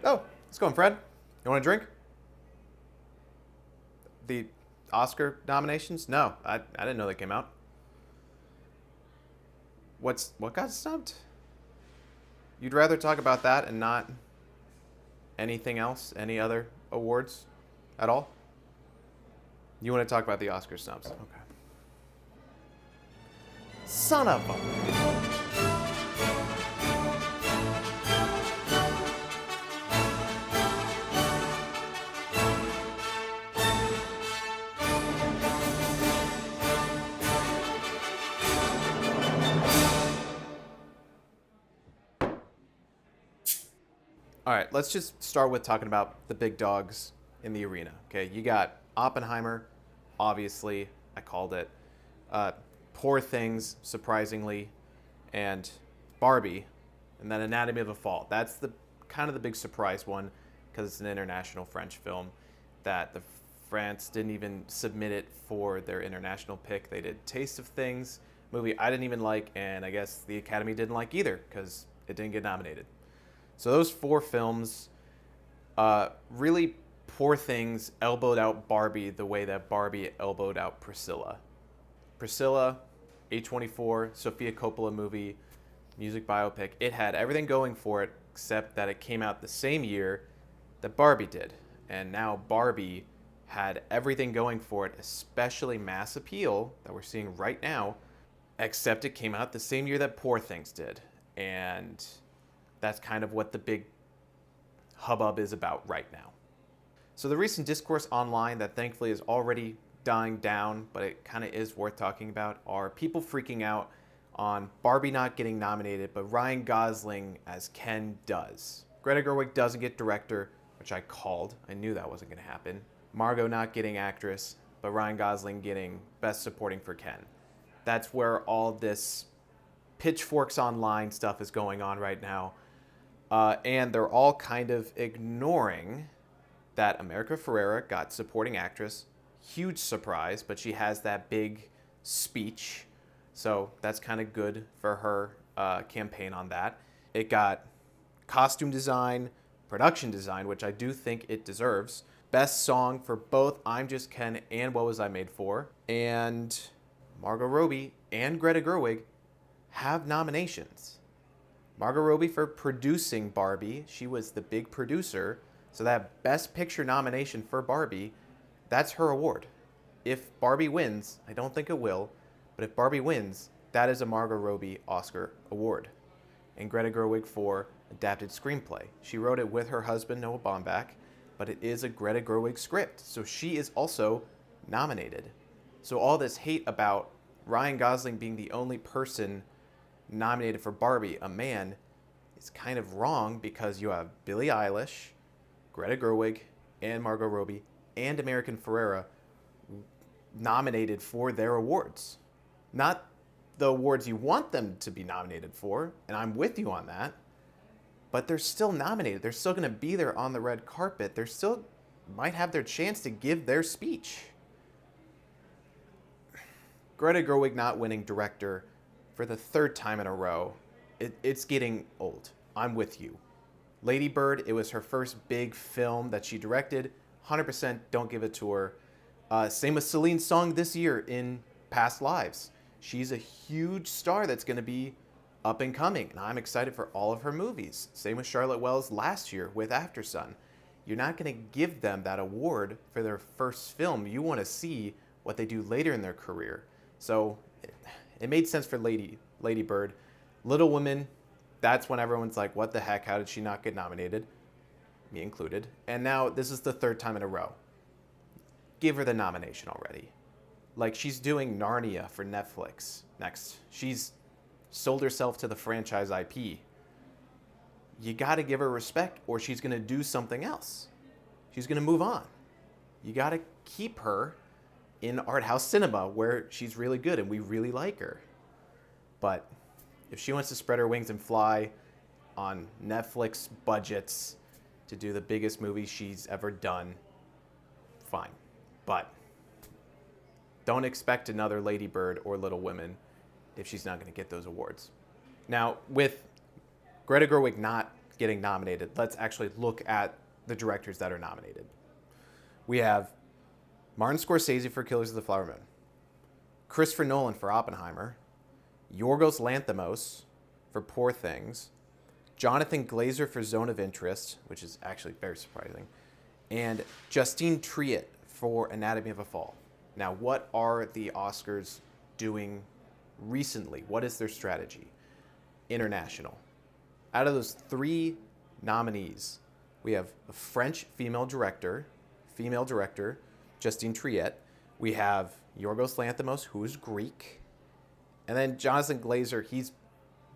Oh, it's going, Fred. You want a drink? The Oscar nominations? No, I didn't know they came out. What got snubbed? You'd rather talk about that and not anything else, any other awards at all? You want to talk about the Oscar snubs? Okay. Son of a. All right, let's just start with talking about the big dogs in the arena. Okay, you got Oppenheimer, obviously, I called it. Uh, Poor Things, surprisingly, and Barbie, and then Anatomy of a Fall. That's the kind of the big surprise one because it's an international French film that the France didn't even submit it for their international pick. They did Taste of Things, movie I didn't even like, and I guess the Academy didn't like either because it didn't get nominated. So those four films, really Poor Things elbowed out Barbie the way that Barbie elbowed out Priscilla. Priscilla, A24, Sofia Coppola movie, music biopic. It had everything going for it except that it came out the same year that Barbie did. And now Barbie had everything going for it, especially mass appeal that we're seeing right now, except it came out the same year that Poor Things did. And that's kind of what the big hubbub is about right now. So the recent discourse online that thankfully is already dying down, but it kind of is worth talking about, are people freaking out on Barbie not getting nominated, but Ryan Gosling as Ken does. Greta Gerwig doesn't get director, which I called. I knew that wasn't going to happen. Margot not getting actress, but Ryan Gosling getting best supporting for Ken. That's where all this pitchforks online stuff is going on right now. And they're all kind of ignoring that America Ferrera got supporting actress. Huge surprise, but she has that big speech. So that's kind of good for her campaign on that. It got costume design, production design, which I do think it deserves. Best song for both I'm Just Ken and What Was I Made For. And Margot Robbie and Greta Gerwig have nominations. Margot Robbie for producing Barbie. She was the big producer. So that Best Picture nomination for Barbie, that's her award. If Barbie wins, I don't think it will, but if Barbie wins, that is a Margot Robbie Oscar award. And Greta Gerwig for adapted screenplay. She wrote it with her husband, Noah Baumbach, but it is a Greta Gerwig script. So she is also nominated. So all this hate about Ryan Gosling being the only person nominated for Barbie, a man, is kind of wrong because you have Billie Eilish, Greta Gerwig, and Margot Robbie, and American Ferrera nominated for their awards. Not the awards you want them to be nominated for, and I'm with you on that, but they're still nominated. They're still going to be there on the red carpet. They're still might have their chance to give their speech. Greta Gerwig not winning director for the third time in a row, it's getting old. I'm with you. Lady Bird, it was her first big film that she directed. 100% don't give it to her. Same with Celine Song this year in Past Lives. She's a huge star that's going to be up and coming, and I'm excited for all of her movies. Same with Charlotte Wells last year with Aftersun. You're not going to give them that award for their first film. You want to see what they do later in their career. So it made sense for Lady Bird. Little Women, that's when everyone's like, what the heck, how did she not get nominated? Me included. And now this is the third time in a row. Give her the nomination already. Like, she's doing Narnia for Netflix next. She's sold herself to the franchise IP. You gotta give her respect or she's gonna do something else. She's gonna move on. You gotta keep her in art house cinema where she's really good and we really like her. But if she wants to spread her wings and fly on Netflix budgets to do the biggest movie she's ever done, fine. But don't expect another Lady Bird or Little Women if she's not going to get those awards. Now, with Greta Gerwig not getting nominated, let's actually look at the directors that are nominated. We have Martin Scorsese for Killers of the Flower Moon, Christopher Nolan for Oppenheimer, Yorgos Lanthimos for Poor Things, Jonathan Glazer for Zone of Interest, which is actually very surprising, and Justine Triet for Anatomy of a Fall. Now, what are the Oscars doing recently? What is their strategy? International. Out of those 3 nominees, we have a French female director, Justine Triet. We have Yorgos Lanthimos, who is Greek. And then Jonathan Glazer, he's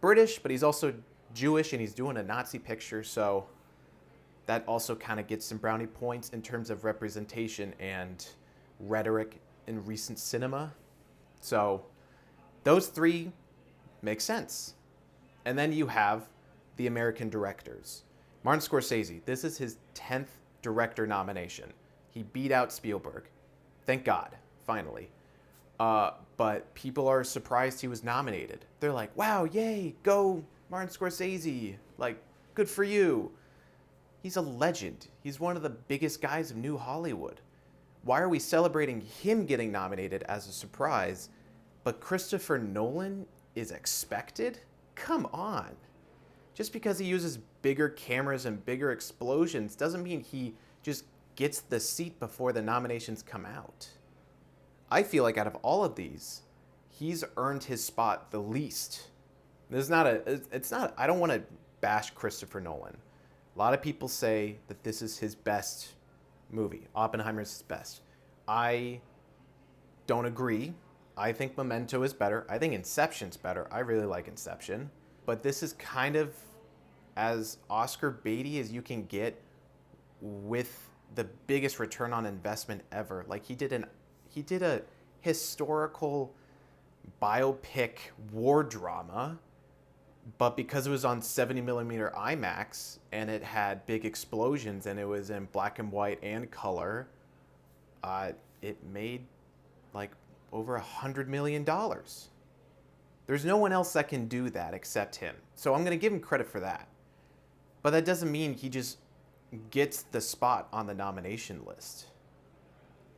British, but he's also Jewish, and he's doing a Nazi picture, so that also kind of gets some brownie points in terms of representation and rhetoric in recent cinema. So those 3 make sense. And then you have the American directors. Martin Scorsese, this is his 10th director nomination. He beat out Spielberg. Thank God, finally. But people are surprised he was nominated. They're like, wow, yay, go Martin Scorsese. Like, good for you. He's a legend. He's one of the biggest guys of New Hollywood. Why are we celebrating him getting nominated as a surprise, but Christopher Nolan is expected? Come on. Just because he uses bigger cameras and bigger explosions doesn't mean he just gets the seat before the nominations come out. I feel like out of all of these, he's earned his spot the least. I don't want to bash Christopher Nolan. A lot of people say that this is his best movie. Oppenheimer's his best. I don't agree. I think Memento is better. I think Inception's better. I really like Inception. But this is kind of as Oscar baity as you can get with the biggest return on investment ever. Like he did a historical biopic war drama, but because it was on 70mm IMAX and it had big explosions and it was in black and white and color, it made like over $100 million. There's no one else that can do that except him. So I'm going to give him credit for that. But that doesn't mean he just gets the spot on the nomination list.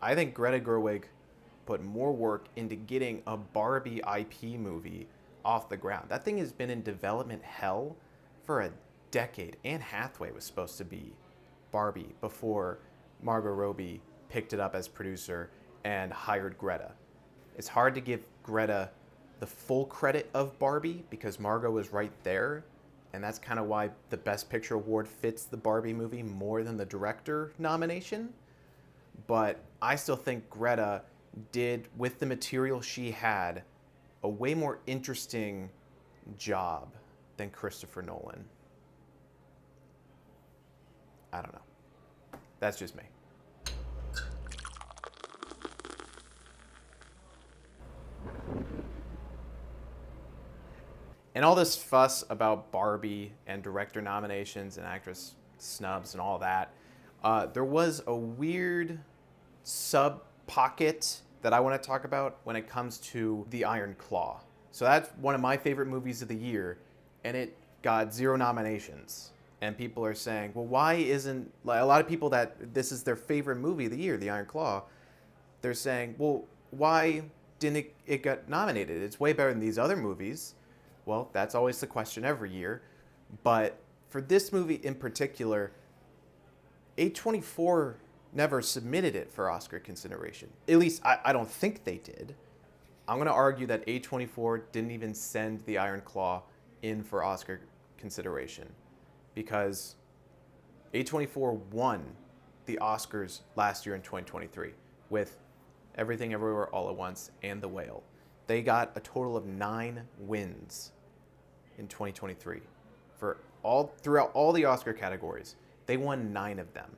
I think Greta Gerwig put more work into getting a Barbie IP movie off the ground. That thing has been in development hell for a decade. Anne Hathaway was supposed to be Barbie before Margot Robbie picked it up as producer and hired Greta. It's hard to give Greta the full credit of Barbie because Margot was right there, and that's kind of why the Best Picture award fits the Barbie movie more than the director nomination. But I still think Greta did, with the material she had, a way more interesting job than Christopher Nolan. I don't know. That's just me. And all this fuss about Barbie and director nominations and actress snubs and all that, there was a weird sub-pocket that I want to talk about when it comes to The Iron Claw. So that's one of my favorite movies of the year, and it got 0 nominations. And people are saying, well, why isn't... Like, a lot of people that this is their favorite movie of the year, The Iron Claw, they're saying, well, why didn't it get nominated? It's way better than these other movies. Well, that's always the question every year. But for this movie in particular, A24 never submitted it for Oscar consideration. At least, I don't think they did. I'm going to argue that A24 didn't even send The Iron Claw in for Oscar consideration because A24 won the Oscars last year in 2023 with Everything Everywhere All at Once and The Whale. They got a total of 9 wins in 2023 throughout all the Oscar categories. They won 9 of them.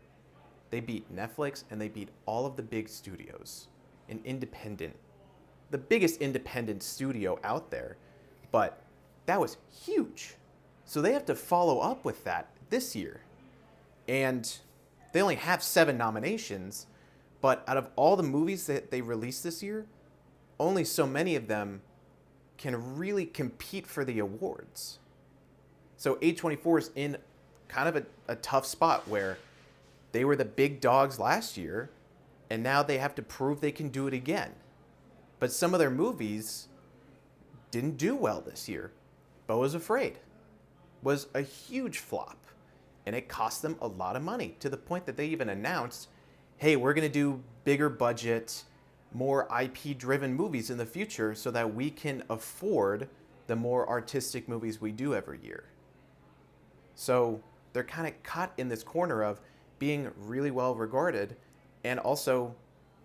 They beat Netflix and they beat all of the big studios. The biggest independent studio out there, but that was huge. So they have to follow up with that this year. And they only have 7 nominations, but out of all the movies that they released this year, only so many of them can really compete for the awards. So A24 is in kind of a tough spot where they were the big dogs last year, and now they have to prove they can do it again. But some of their movies didn't do well this year. Beau is Afraid was a huge flop, and it cost them a lot of money to the point that they even announced, hey, we're going to do bigger budget, more IP driven movies in the future so that we can afford the more artistic movies we do every year. So they're kind of caught in this corner of being really well regarded and also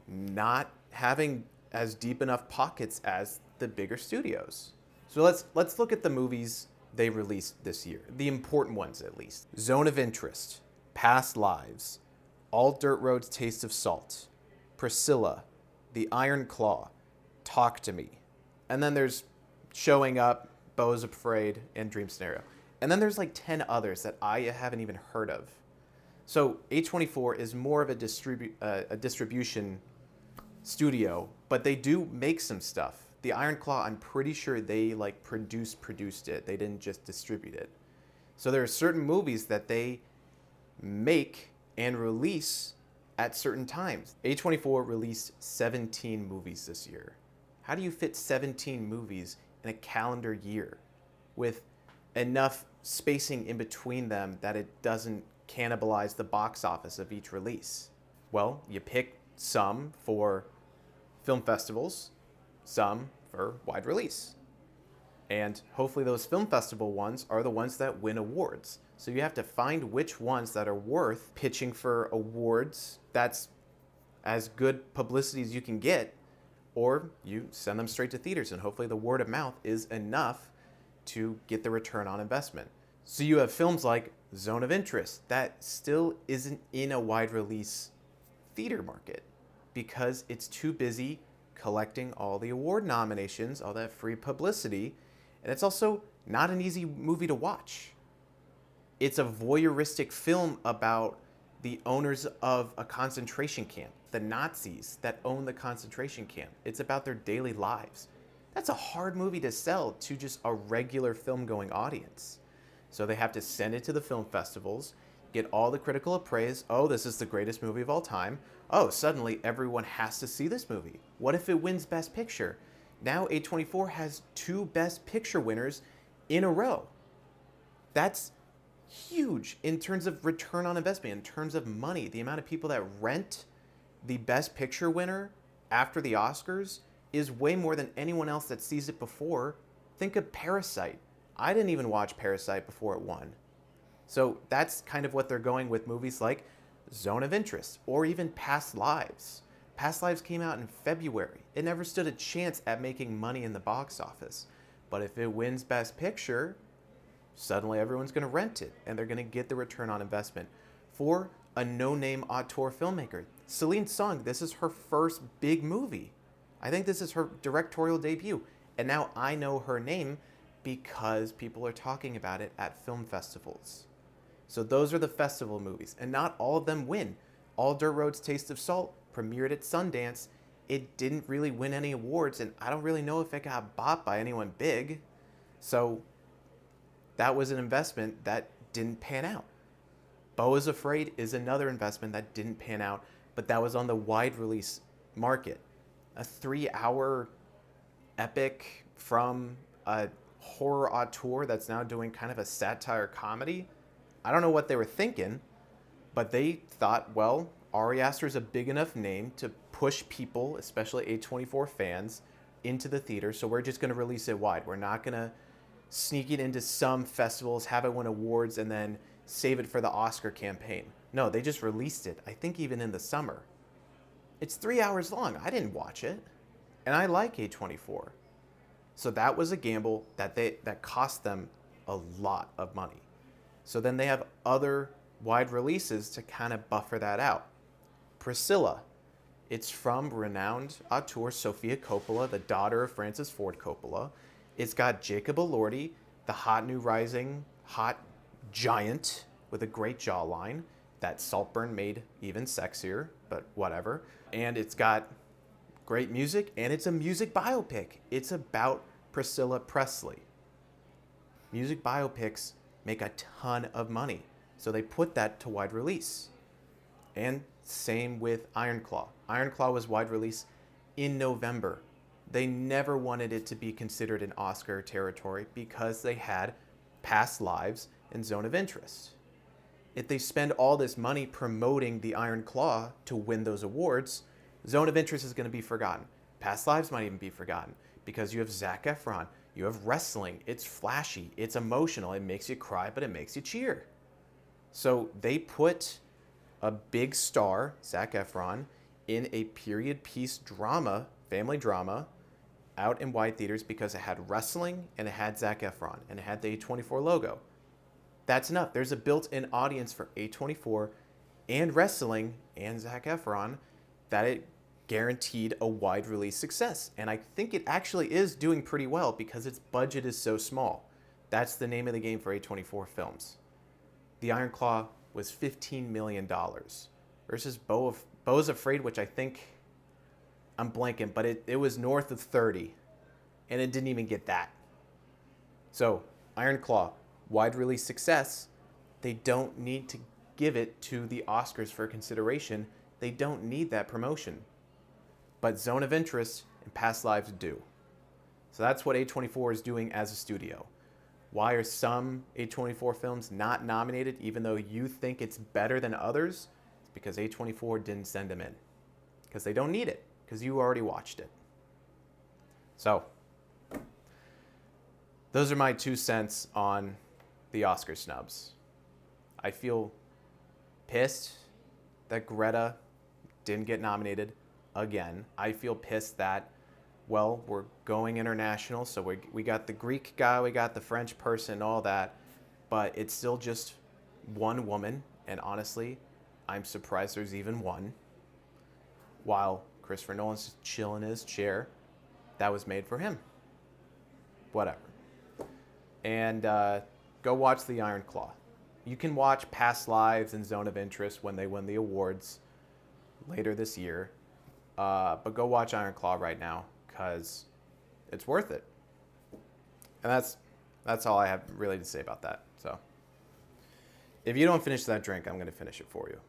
not having as deep enough pockets as the bigger studios. So let's look at the movies they released this year, the important ones at least. Zone of Interest, Past Lives, All Dirt Road's Taste of Salt, Priscilla, The Iron Claw, Talk to Me. And then there's Showing Up, Beau is Afraid, and Dream Scenario. And then there's like 10 others that I haven't even heard of. So A24 is more of a distribution studio, but they do make some stuff. The Iron Claw, I'm pretty sure they like produced it. They didn't just distribute it. So there are certain movies that they make and release at certain times. A24 released 17 movies this year. How do you fit 17 movies in a calendar year with enough spacing in between them that it doesn't cannibalize the box office of each release? Well, you pick some for film festivals, some for wide release. And hopefully those film festival ones are the ones that win awards. So you have to find which ones that are worth pitching for awards that's as good publicity as you can get, or you send them straight to theaters and hopefully the word of mouth is enough to get the return on investment. So you have films like Zone of Interest that still isn't in a wide release theater market because it's too busy collecting all the award nominations, all that free publicity, and it's also not an easy movie to watch. It's a voyeuristic film about the owners of a concentration camp, the Nazis that own the concentration camp. It's about their daily lives. That's a hard movie to sell to just a regular film-going audience. So they have to send it to the film festivals, get all the critical praise. Oh, this is the greatest movie of all time. Oh, suddenly everyone has to see this movie. What if it wins Best Picture? Now A24 has 2 Best Picture winners in a row. That's huge in terms of return on investment, in terms of money. The amount of people that rent the Best Picture winner after the Oscars is way more than anyone else that sees it before. Think of Parasite. I didn't even watch Parasite before it won. So that's kind of what they're going with movies like Zone of Interest or even Past Lives. Past Lives came out in February. It never stood a chance at making money in the box office. But if it wins Best Picture, suddenly everyone's going to rent it and they're going to get the return on investment. For a no-name auteur filmmaker, Celine Song, this is her first big movie. I think this is her directorial debut. And now I know her name because people are talking about it at film festivals. So those are the festival movies, and not all of them win. All Dirt Road's Taste of Salt premiered at Sundance. It didn't really win any awards, and I don't really know if it got bought by anyone big. So that was an investment that didn't pan out. Beau is Afraid is another investment that didn't pan out, but that was on the wide release market. A 3-hour epic from a horror auteur that's now doing kind of a satire comedy. I don't know what they were thinking, but they thought, well, Ari Aster is a big enough name to push people, especially A24 fans, into the theater, so we're just going to release it wide. We're not going to sneak it into some festivals, have it win awards, and then save it for the Oscar campaign. No, they just released it, I think even in the summer. It's 3 hours long. I didn't watch it, and I like A24. So that was a gamble that cost them a lot of money. So then they have other wide releases to kind of buffer that out. Priscilla. It's from renowned auteur Sofia Coppola, the daughter of Francis Ford Coppola. It's got Jacob Elordi, the hot new rising hot giant with a great jawline that Saltburn made even sexier, but whatever. And it's got great music, and it's a music biopic. It's about Priscilla Presley. Music biopics make a ton of money. So they put that to wide release. And same with Iron Claw. Iron Claw was wide release in November. They never wanted it to be considered an Oscar territory because they had Past Lives and Zone of Interest. If they spend all this money promoting the Iron Claw to win those awards, Zone of Interest is going to be forgotten. Past Lives might even be forgotten because you have Zac Efron, you have wrestling, it's flashy, it's emotional, it makes you cry, but it makes you cheer. So they put a big star, Zac Efron, in a period piece drama, family drama, out in wide theaters because it had wrestling and it had Zac Efron and it had the A24 logo. That's enough. There's a built-in audience for A24 and wrestling and Zac Efron that it guaranteed a wide release success. And I think it actually is doing pretty well because its budget is so small. That's the name of the game for A24 films. The Iron Claw was $15 million versus Beau's Afraid, which I think, I'm blanking, but it was north of 30, and it didn't even get that. So, Iron Claw, wide release success. They don't need to give it to the Oscars for consideration. They don't need that promotion. But Zone of Interest and Past Lives do. So that's what A24 is doing as a studio. Why are some A24 films not nominated even though you think it's better than others? It's because A24 didn't send them in. Because they don't need it. Because you already watched it. So, those are my 2 cents on the Oscar snubs. I feel pissed that Greta didn't get nominated again. I feel pissed that, well, we're going international, so we got the Greek guy, we got the French person, all that, but it's still just one woman, and honestly, I'm surprised there's even one. While Christopher Nolan's just chilling in his chair, that was made for him. Whatever. And go watch The Iron Claw. You can watch Past Lives and Zone of Interest when they win the awards later this year. But go watch Iron Claw right now because it's worth it. And that's all I have really to say about that. So if you don't finish that drink, I'm going to finish it for you.